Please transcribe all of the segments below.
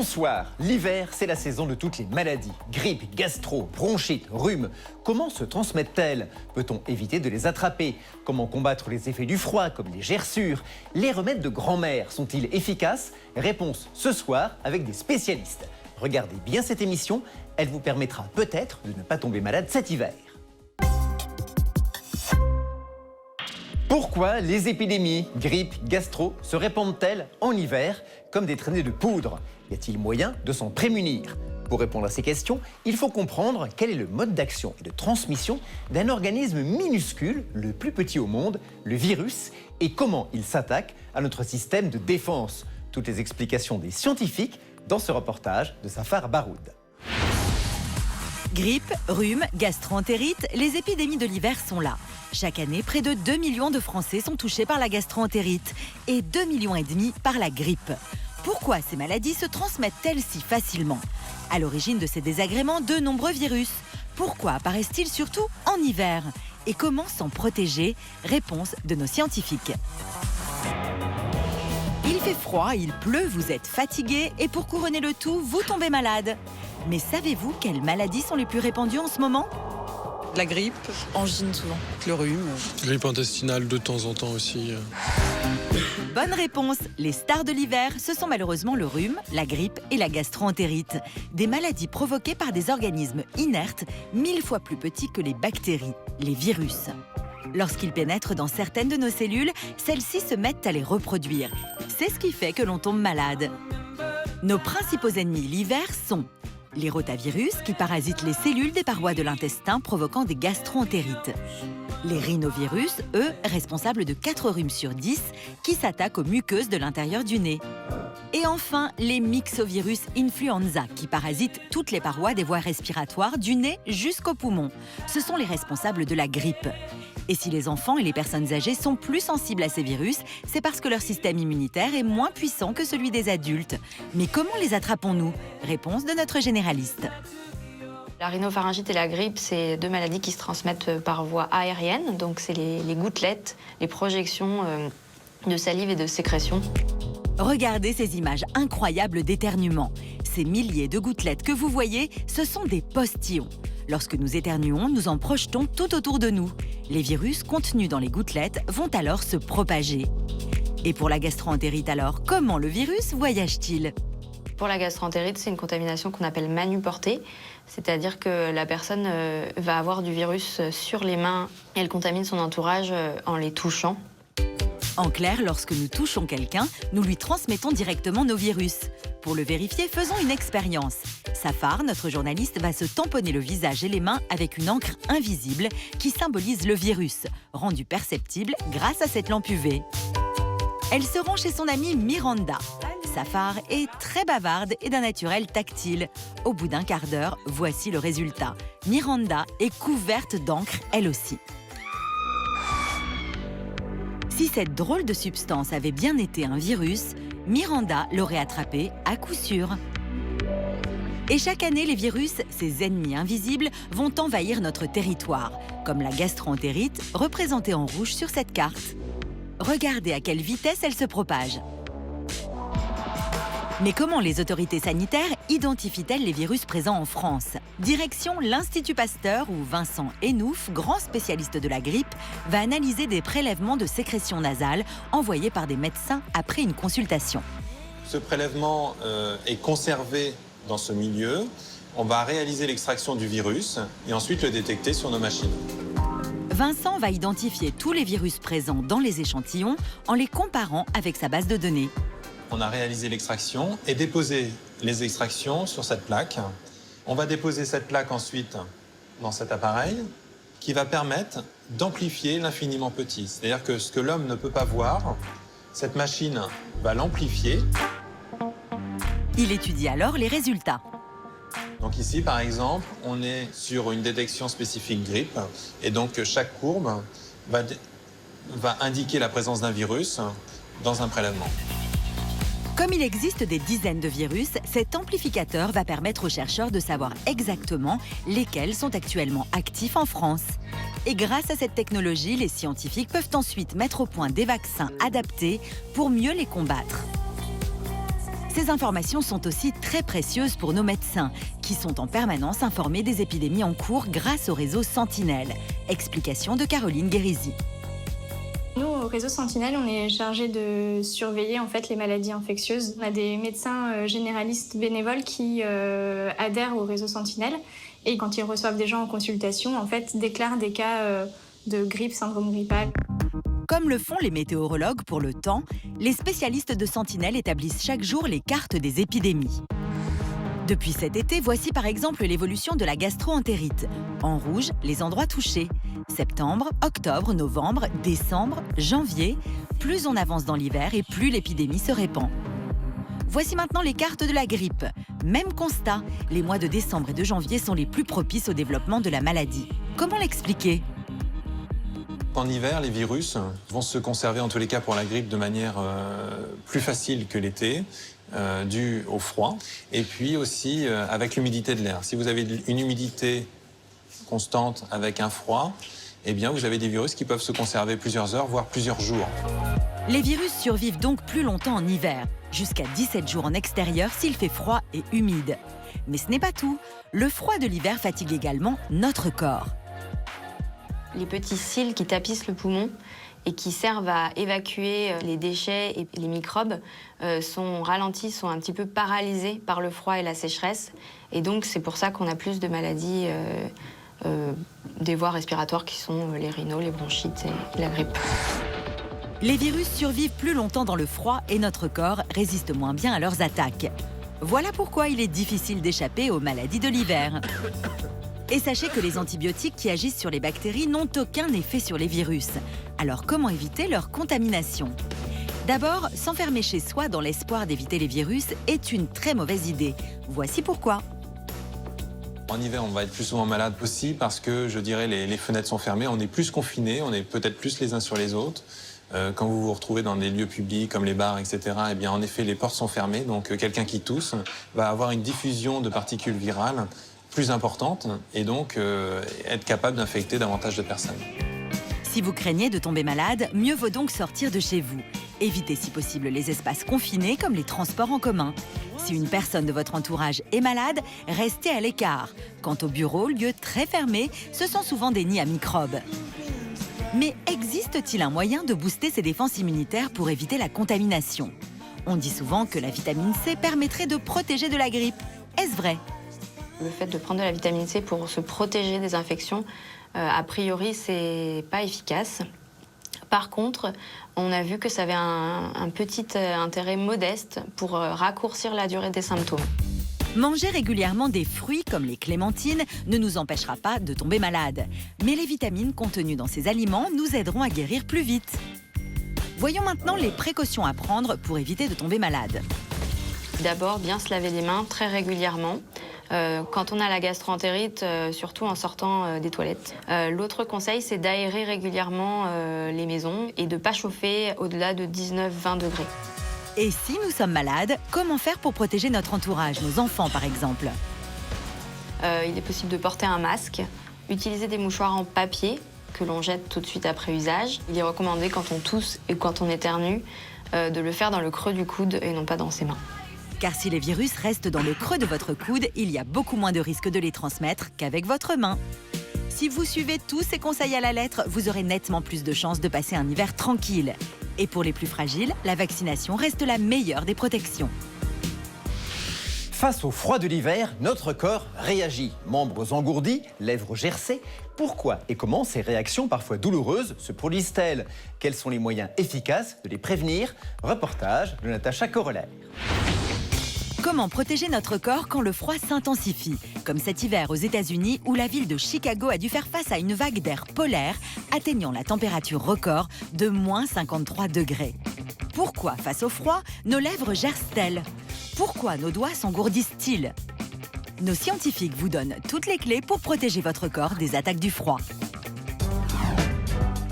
Bonsoir. L'hiver, c'est la saison de toutes les maladies. Grippe, gastro, bronchite, rhume. Comment se transmettent-elles? Peut-on éviter de les attraper? Comment combattre les effets du froid, comme les gerçures? Les remèdes de grand-mère sont-ils efficaces? Réponse ce soir avec des spécialistes. Regardez bien cette émission, elle vous permettra peut-être de ne pas tomber malade cet hiver. Pourquoi les épidémies, grippe, gastro se répandent-elles en hiver comme des traînées de poudre? Y a-t-il moyen de s'en prémunir? Pour répondre à ces questions, il faut comprendre quel est le mode d'action et de transmission d'un organisme minuscule, le plus petit au monde, le virus, et comment il s'attaque à notre système de défense. Toutes les explications des scientifiques dans ce reportage de Safar Baroud. Grippe, rhume, gastro-entérite, les épidémies de l'hiver sont là. Chaque année, près de 2 millions de Français sont touchés par la gastro-entérite et 2,5 millions par la grippe. Pourquoi ces maladies se transmettent-elles si facilement? À l'origine de ces désagréments, de nombreux virus. Pourquoi apparaissent-ils surtout en hiver? Et comment s'en protéger? Réponse de nos scientifiques. Il fait froid, il pleut, vous êtes fatigué et pour couronner le tout, vous tombez malade. Mais savez-vous quelles maladies sont les plus répandues en ce moment? La grippe, angine souvent, le rhume. Grippe intestinale de temps en temps aussi. Bonne réponse. Les stars de l'hiver, ce sont malheureusement le rhume, la grippe et la gastro-entérite. Des maladies provoquées par des organismes inertes, 1000 fois plus petits que les bactéries, les virus. Lorsqu'ils pénètrent dans certaines de nos cellules, celles-ci se mettent à les reproduire. C'est ce qui fait que l'on tombe malade. Nos principaux ennemis l'hiver sont les rotavirus qui parasitent les cellules des parois de l'intestin provoquant des gastro-entérites. Les rhinovirus, eux, responsables de 4 rhumes sur 10 qui s'attaquent aux muqueuses de l'intérieur du nez. Et enfin, les myxovirus influenza qui parasitent toutes les parois des voies respiratoires du nez jusqu'aux poumons. Ce sont les responsables de la grippe. Et si les enfants et les personnes âgées sont plus sensibles à ces virus, c'est parce que leur système immunitaire est moins puissant que celui des adultes. Mais comment les attrapons-nous? Réponse de notre généraliste. La rhinopharyngite et la grippe, c'est 2 maladies qui se transmettent par voie aérienne. Donc c'est les gouttelettes, les projections de salive et de sécrétion. Regardez ces images incroyables d'éternuement. Ces milliers de gouttelettes que vous voyez, ce sont des postillons. Lorsque nous éternuons, nous en projetons tout autour de nous. Les virus contenus dans les gouttelettes vont alors se propager. Et pour la gastro-entérite alors, comment le virus voyage-t-il? Pour la gastro-entérite, c'est une contamination qu'on appelle manuportée. C'est-à-dire que la personne va avoir du virus sur les mains et elle contamine son entourage en les touchant. En clair, lorsque nous touchons quelqu'un, nous lui transmettons directement nos virus. Pour le vérifier, faisons une expérience. Safar, notre journaliste, va se tamponner le visage et les mains avec une encre invisible qui symbolise le virus, rendu perceptible grâce à cette lampe UV. Elle se rend chez son amie Miranda. Safar est très bavarde et d'un naturel tactile. Au bout d'un quart d'heure, voici le résultat. Miranda est couverte d'encre, elle aussi. Si cette drôle de substance avait bien été un virus, Miranda l'aurait attrapé à coup sûr. Et chaque année, les virus, ces ennemis invisibles, vont envahir notre territoire, comme la gastro-entérite, représentée en rouge sur cette carte. Regardez à quelle vitesse elle se propage. Mais comment les autorités sanitaires identifient-elles les virus présents en France? Direction l'Institut Pasteur où Vincent Enouf, grand spécialiste de la grippe, va analyser des prélèvements de sécrétion nasale envoyés par des médecins après une consultation. Ce prélèvement est conservé dans ce milieu. On va réaliser l'extraction du virus et ensuite le détecter sur nos machines. Vincent va identifier tous les virus présents dans les échantillons en les comparant avec sa base de données. On a réalisé l'extraction et déposé les extractions sur cette plaque. On va déposer cette plaque ensuite dans cet appareil qui va permettre d'amplifier l'infiniment petit. C'est-à-dire que ce que l'homme ne peut pas voir, cette machine va l'amplifier. Il étudie alors les résultats. Donc ici, par exemple, on est sur une détection spécifique grippe et donc chaque courbe va indiquer la présence d'un virus dans un prélèvement. Comme il existe des dizaines de virus, cet amplificateur va permettre aux chercheurs de savoir exactement lesquels sont actuellement actifs en France. Et grâce à cette technologie, les scientifiques peuvent ensuite mettre au point des vaccins adaptés pour mieux les combattre. Ces informations sont aussi très précieuses pour nos médecins, qui sont en permanence informés des épidémies en cours grâce au réseau Sentinelle. Explication de Caroline Guérisy. Nous, au réseau Sentinelle, on est chargé de surveiller en fait les maladies infectieuses. On a des médecins généralistes bénévoles qui adhèrent au réseau Sentinelle et quand ils reçoivent des gens en consultation, en fait, déclarent des cas de grippe, syndrome grippal. Comme le font les météorologues pour le temps, les spécialistes de Sentinelle établissent chaque jour les cartes des épidémies. Depuis cet été, voici par exemple l'évolution de la gastro-entérite. En rouge, les endroits touchés. Septembre, octobre, novembre, décembre, janvier. Plus on avance dans l'hiver et plus l'épidémie se répand. Voici maintenant les cartes de la grippe. Même constat, les mois de décembre et de janvier sont les plus propices au développement de la maladie. Comment l'expliquer ? En hiver, les virus vont se conserver, en tous les cas pour la grippe, de manière plus facile que l'été, dû au froid. Et puis aussi avec l'humidité de l'air. Si vous avez une humidité constante avec un froid, eh bien vous avez des virus qui peuvent se conserver plusieurs heures, voire plusieurs jours. Les virus survivent donc plus longtemps en hiver, jusqu'à 17 jours en extérieur s'il fait froid et humide. Mais ce n'est pas tout. Le froid de l'hiver fatigue également notre corps. Les petits cils qui tapissent le poumon et qui servent à évacuer les déchets et les microbes sont ralentis, sont un petit peu paralysés par le froid et la sécheresse. Et donc c'est pour ça qu'on a plus de maladies des voies respiratoires qui sont les rhinos, les bronchites et la grippe. Les virus survivent plus longtemps dans le froid et notre corps résiste moins bien à leurs attaques. Voilà pourquoi il est difficile d'échapper aux maladies de l'hiver. Et sachez que les antibiotiques qui agissent sur les bactéries n'ont aucun effet sur les virus. Alors comment éviter leur contamination ? D'abord, s'enfermer chez soi dans l'espoir d'éviter les virus est une très mauvaise idée. Voici pourquoi. En hiver, on va être plus souvent malade aussi parce que, je dirais, les fenêtres sont fermées, on est plus confinés, on est peut-être plus les uns sur les autres. Quand vous vous retrouvez dans des lieux publics comme les bars, etc., eh bien, en effet, les portes sont fermées, donc quelqu'un qui tousse va avoir une diffusion de particules virales plus importante et donc être capable d'infecter davantage de personnes. Si vous craignez de tomber malade, mieux vaut donc sortir de chez vous. Évitez si possible les espaces confinés comme les transports en commun. Si une personne de votre entourage est malade, restez à l'écart. Quant aux bureaux, lieux très fermés, ce sont souvent des nids à microbes. Mais existe-t-il un moyen de booster ses défenses immunitaires pour éviter la contamination ? On dit souvent que la vitamine C permettrait de protéger de la grippe. Est-ce vrai ? Le fait de prendre de la vitamine C pour se protéger des infections, a priori, c'est pas efficace. Par contre, on a vu que ça avait un petit intérêt modeste pour raccourcir la durée des symptômes. Manger régulièrement des fruits comme les clémentines ne nous empêchera pas de tomber malade. Mais les vitamines contenues dans ces aliments nous aideront à guérir plus vite. Voyons maintenant les précautions à prendre pour éviter de tomber malade. D'abord, bien se laver les mains très régulièrement. Quand on a la gastro-entérite, surtout en sortant des toilettes. L'autre conseil, c'est d'aérer régulièrement les maisons et de ne pas chauffer au-delà de 19-20 degrés. Et si nous sommes malades, comment faire pour protéger notre entourage, nos enfants par exemple ? Il est possible de porter un masque, utiliser des mouchoirs en papier que l'on jette tout de suite après usage. Il est recommandé quand on tousse et quand on éternue de le faire dans le creux du coude et non pas dans ses mains. Car si les virus restent dans le creux de votre coude, il y a beaucoup moins de risques de les transmettre qu'avec votre main. Si vous suivez tous ces conseils à la lettre, vous aurez nettement plus de chances de passer un hiver tranquille. Et pour les plus fragiles, la vaccination reste la meilleure des protections. Face au froid de l'hiver, notre corps réagit. Membres engourdis, lèvres gercées. Pourquoi et comment ces réactions parfois douloureuses se produisent-elles ? Quels sont les moyens efficaces de les prévenir ? Reportage de Natacha Corollaire. Comment protéger notre corps quand le froid s'intensifie ? Comme cet hiver aux États-Unis où la ville de Chicago a dû faire face à une vague d'air polaire atteignant la température record de moins 53 degrés. Pourquoi, face au froid, nos lèvres gercent-elles ? Pourquoi nos doigts s'engourdissent-ils ? Nos scientifiques vous donnent toutes les clés pour protéger votre corps des attaques du froid.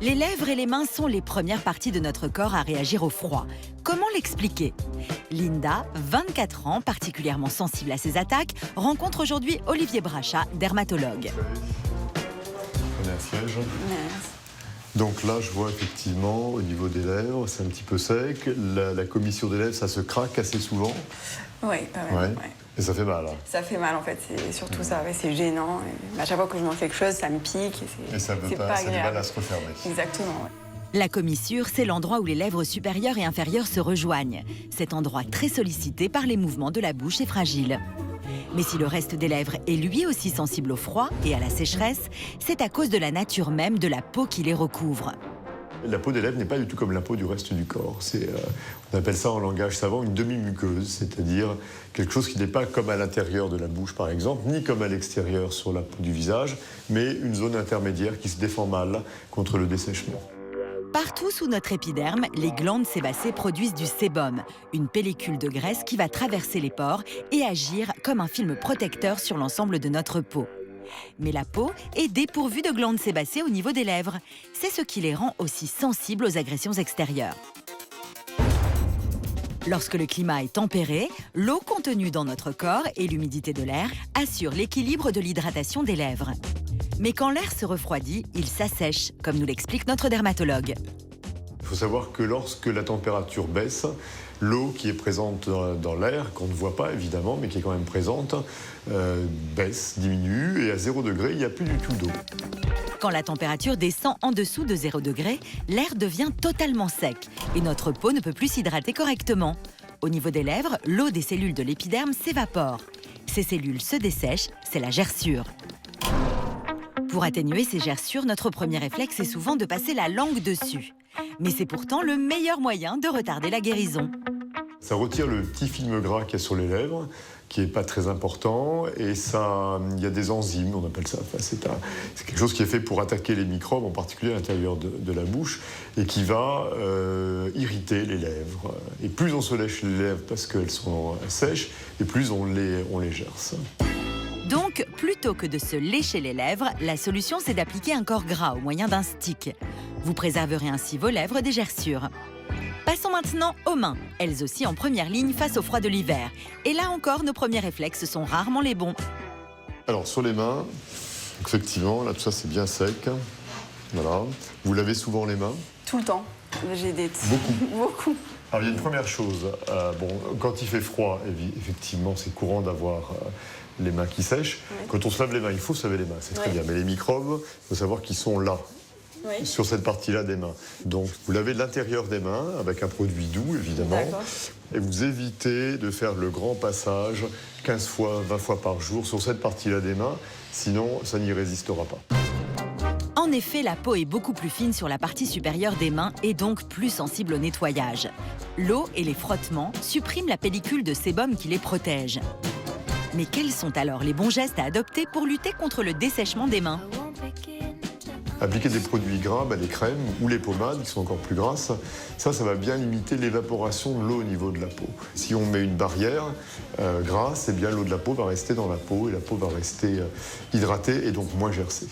Les lèvres et les mains sont les premières parties de notre corps à réagir au froid. Comment l'expliquer ? Linda, 24 ans, particulièrement sensible à ces attaques, rencontre aujourd'hui Olivier Brachat, dermatologue. Donc là, je vois effectivement, au niveau des lèvres, c'est un petit peu sec. La commissure des lèvres, ça se craque assez souvent. Oui, Ouais. Et ça fait mal. Hein. Ça fait mal en fait, c'est surtout ça, ouais, c'est gênant. Et à chaque fois que je mange quelque chose, ça me pique. Et ça veut c'est pas, ça a du agréable. mal à se refermer. Exactement, ouais. La commissure, c'est l'endroit où les lèvres supérieures et inférieures se rejoignent. Cet endroit très sollicité par les mouvements de la bouche est fragile. Mais si le reste des lèvres est lui aussi sensible au froid et à la sécheresse, c'est à cause de la nature même de la peau qui les recouvre. La peau des lèvres n'est pas du tout comme la peau du reste du corps. On appelle ça en langage savant une demi-muqueuse, c'est-à-dire quelque chose qui n'est pas comme à l'intérieur de la bouche par exemple, ni comme à l'extérieur sur la peau du visage, mais une zone intermédiaire qui se défend mal contre le dessèchement. Partout sous notre épiderme, les glandes sébacées produisent du sébum, une pellicule de graisse qui va traverser les pores et agir comme un film protecteur sur l'ensemble de notre peau. Mais la peau est dépourvue de glandes sébacées au niveau des lèvres. C'est ce qui les rend aussi sensibles aux agressions extérieures. Lorsque le climat est tempéré, l'eau contenue dans notre corps et l'humidité de l'air assurent l'équilibre de l'hydratation des lèvres. Mais quand l'air se refroidit, il s'assèche, comme nous l'explique notre dermatologue. Il faut savoir que lorsque la température baisse, l'eau qui est présente dans l'air, qu'on ne voit pas évidemment, mais qui est quand même présente, baisse, diminue, et à 0 degré, il n'y a plus du tout d'eau. Quand la température descend en dessous de 0 degré, l'air devient totalement sec et notre peau ne peut plus s'hydrater correctement. Au niveau des lèvres, l'eau des cellules de l'épiderme s'évapore. Ces cellules se dessèchent, c'est la gerçure. Pour atténuer ces gerçures, notre premier réflexe est souvent de passer la langue dessus. Mais c'est pourtant le meilleur moyen de retarder la guérison. Ça retire le petit film gras qu'il y a sur les lèvres, qui n'est pas très important, et il y a des enzymes, on appelle ça. Enfin, c'est quelque chose qui est fait pour attaquer les microbes, en particulier à l'intérieur de la bouche, et qui va irriter les lèvres. Et plus on se lèche les lèvres parce qu'elles sont sèches, et plus on les gerce. Donc, plutôt que de se lécher les lèvres, la solution c'est d'appliquer un corps gras au moyen d'un stick. Vous préserverez ainsi vos lèvres des gerçures. Passons maintenant aux mains, elles aussi en première ligne face au froid de l'hiver. Et là encore, nos premiers réflexes sont rarement les bons. Alors, sur les mains, effectivement, là, tout ça, c'est bien sec. Voilà. Vous lavez souvent les mains? Tout le temps. J'ai des... Beaucoup. Beaucoup. Alors, il y a une première chose. Quand il fait froid, effectivement, c'est courant d'avoir les mains qui sèchent. Oui. Quand on se lave les mains, il faut se laver les mains, c'est très bien. Mais les microbes, il faut savoir qu'ils sont là. Oui. Sur cette partie-là des mains. Donc, vous lavez l'intérieur des mains avec un produit doux, évidemment. Et vous évitez de faire le grand passage 15 fois, 20 fois par jour sur cette partie-là des mains. Sinon, ça n'y résistera pas. En effet, la peau est beaucoup plus fine sur la partie supérieure des mains et donc plus sensible au nettoyage. L'eau et les frottements suppriment la pellicule de sébum qui les protège. Mais quels sont alors les bons gestes à adopter pour lutter contre le dessèchement des mains ? Appliquer des produits gras, les crèmes ou les pommades qui sont encore plus grasses, ça va bien limiter l'évaporation de l'eau au niveau de la peau. Si on met une barrière grasse, eh bien l'eau de la peau va rester dans la peau et la peau va rester hydratée et donc moins gercée.